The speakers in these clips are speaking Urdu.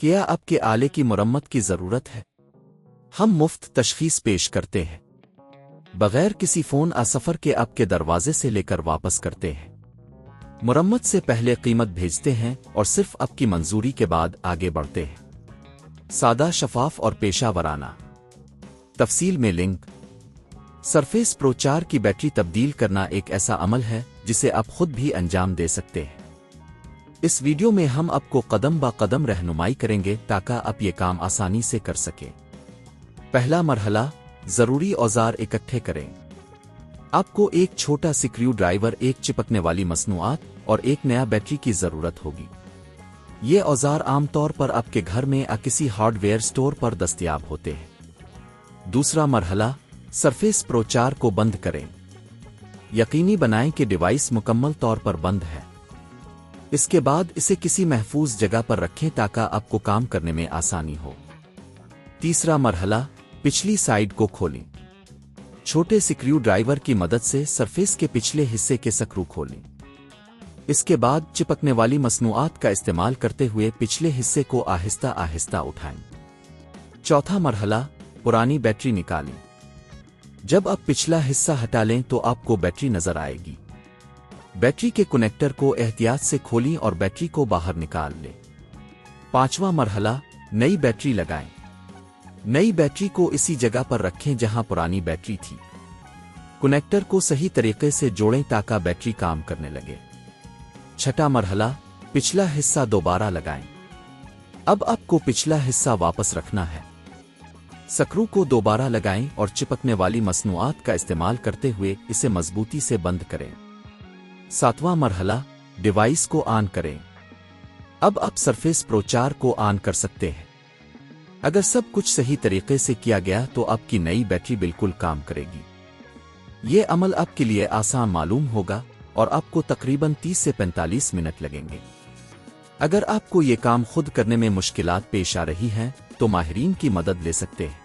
کیا آپ کے آلے کی مرمت کی ضرورت ہے؟ ہم مفت تشخیص پیش کرتے ہیں بغیر کسی فون سفر کے آپ کے دروازے سے لے کر واپس کرتے ہیں۔ مرمت سے پہلے قیمت بھیجتے ہیں اور صرف آپ کی منظوری کے بعد آگے بڑھتے ہیں۔ سادہ، شفاف اور پیشہ ورانہ۔ تفصیل میں لنک۔ سرفیس پرو 4 کی بیٹری تبدیل کرنا ایک ایسا عمل ہے جسے آپ خود بھی انجام دے سکتے ہیں۔ اس ویڈیو میں ہم آپ کو قدم با قدم رہنمائی کریں گے تاکہ آپ یہ کام آسانی سے کر سکیں۔ پہلا مرحلہ، ضروری اوزار اکٹھے کریں۔ آپ کو ایک چھوٹا سکریو ڈرائیور، ایک چپکنے والی مصنوعات اور ایک نیا بیٹری کی ضرورت ہوگی۔ یہ اوزار عام طور پر آپ کے گھر میں کسی ہارڈ ویئر سٹور پر دستیاب ہوتے ہیں۔ دوسرا مرحلہ، سرفیس پرو 4 کو بند کریں۔ یقینی بنائیں کہ ڈیوائس مکمل طور پر بند ہے۔ اس کے بعد اسے کسی محفوظ جگہ پر رکھیں تاکہ آپ کو کام کرنے میں آسانی ہو۔ تیسرا مرحلہ، پچھلی سائیڈ کو کھولیں۔ چھوٹے سکریو ڈرائیور کی مدد سے سرفیس کے پچھلے حصے کے سکرو کھولیں۔ اس کے بعد چپکنے والی مصنوعات کا استعمال کرتے ہوئے پچھلے حصے کو آہستہ آہستہ اٹھائیں۔ چوتھا مرحلہ، پرانی بیٹری نکالیں۔ جب آپ پچھلا حصہ ہٹا لیں تو آپ کو بیٹری نظر آئے گی۔ بیٹری کے کنیکٹر کو احتیاط سے کھولیں اور بیٹری کو باہر نکال لیں۔ پانچواں مرحلہ، نئی بیٹری لگائیں۔ نئی بیٹری کو اسی جگہ پر رکھیں جہاں پرانی بیٹری تھی۔ کنیکٹر کو صحیح طریقے سے جوڑیں تاکہ بیٹری کام کرنے لگے۔ چھٹا مرحلہ، پچھلا حصہ دوبارہ لگائیں۔ اب آپ کو پچھلا حصہ واپس رکھنا ہے۔ سکرو کو دوبارہ لگائیں اور چپکنے والی مصنوعات کا استعمال کرتے ہوئے اسے مضبوطی سے بند کریں۔ ساتواں مرحلہ، ڈیوائس کو آن کریں۔ اب آپ سرفیس پرو 4 کو آن کر سکتے ہیں۔ اگر سب کچھ صحیح طریقے سے کیا گیا تو آپ کی نئی بیٹری بالکل کام کرے گی۔ یہ عمل آپ کے لیے آسان معلوم ہوگا اور آپ کو تقریباً 30 سے 45 منٹ لگیں گے۔ اگر آپ کو یہ کام خود کرنے میں مشکلات پیش آ رہی ہیں تو ماہرین کی مدد لے سکتے ہیں۔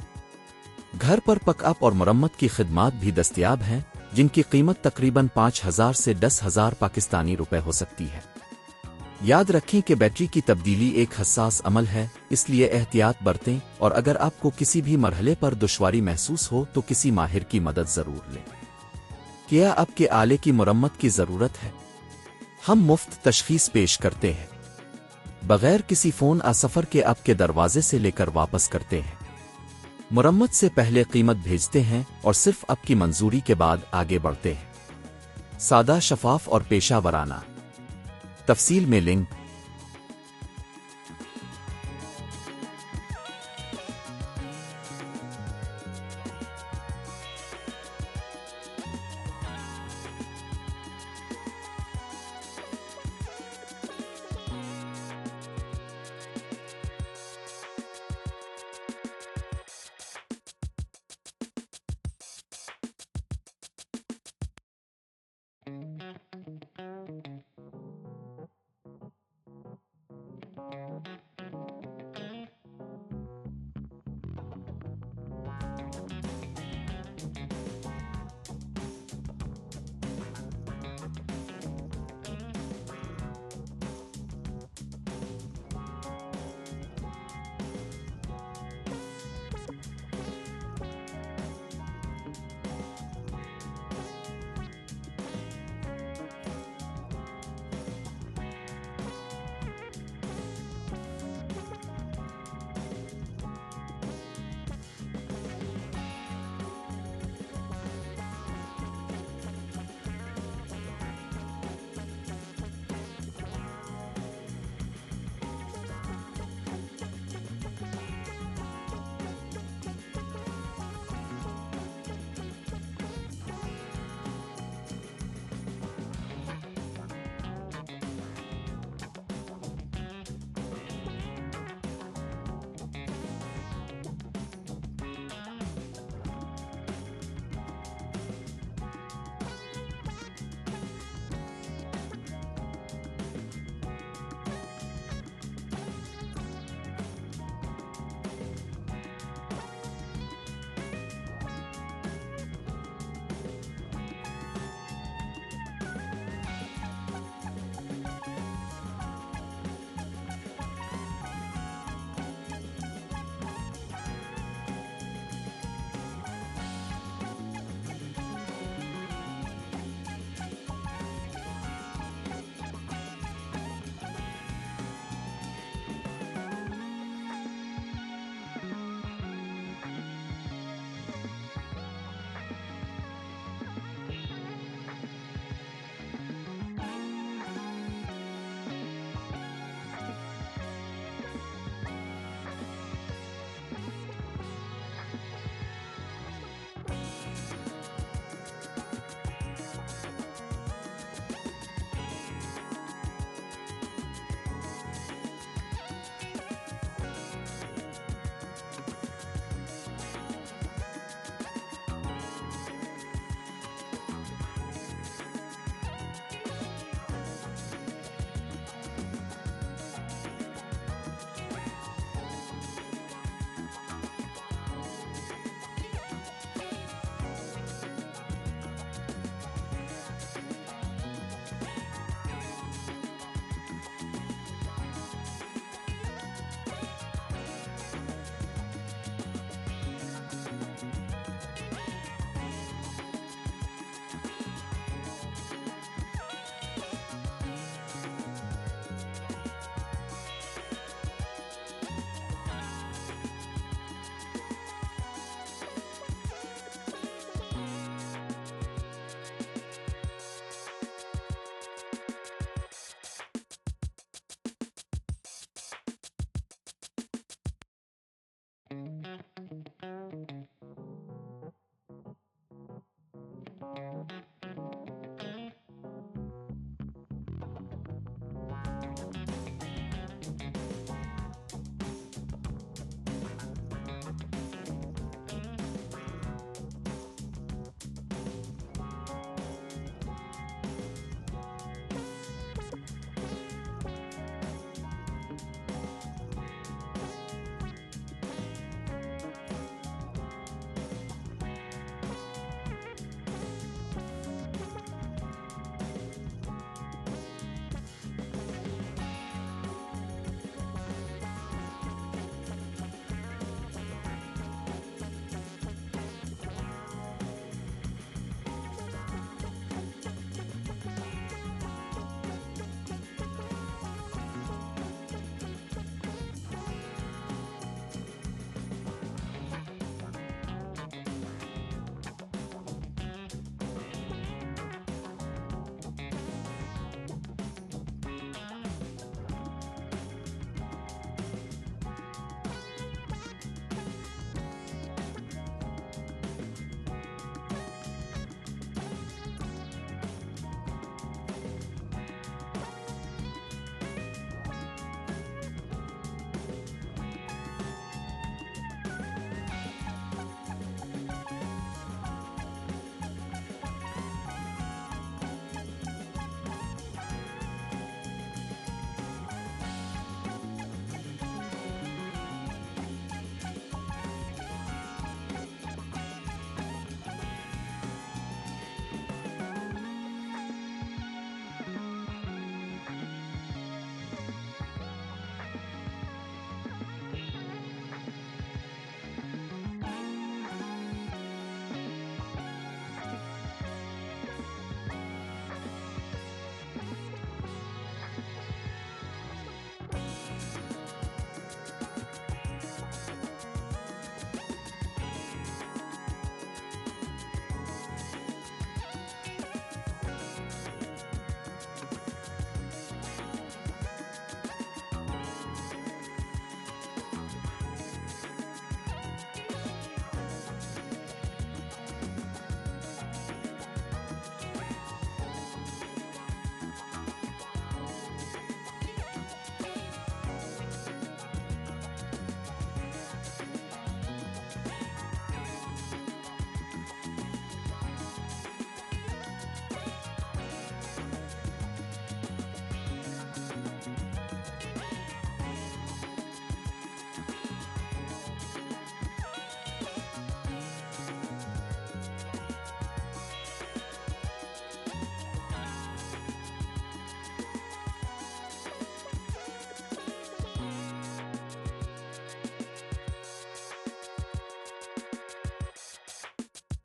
گھر پر پک اپ اور مرمت کی خدمات بھی دستیاب ہیں جن کی قیمت تقریباً 5,000 سے 10,000 پاکستانی روپے ہو سکتی ہے۔ یاد رکھیں کہ بیٹری کی تبدیلی ایک حساس عمل ہے، اس لیے احتیاط برتیں اور اگر آپ کو کسی بھی مرحلے پر دشواری محسوس ہو تو کسی ماہر کی مدد ضرور لیں۔ کیا آپ کے آلے کی مرمت کی ضرورت ہے؟ ہم مفت تشخیص پیش کرتے ہیں بغیر کسی فون سفر کے آپ کے دروازے سے لے کر واپس کرتے ہیں۔ مرمت سے پہلے قیمت بھیجتے ہیں اور صرف آپ کی منظوری کے بعد آگے بڑھتے ہیں۔ سادہ، شفاف اور پیشہ ورانہ۔ تفصیل میں لنک۔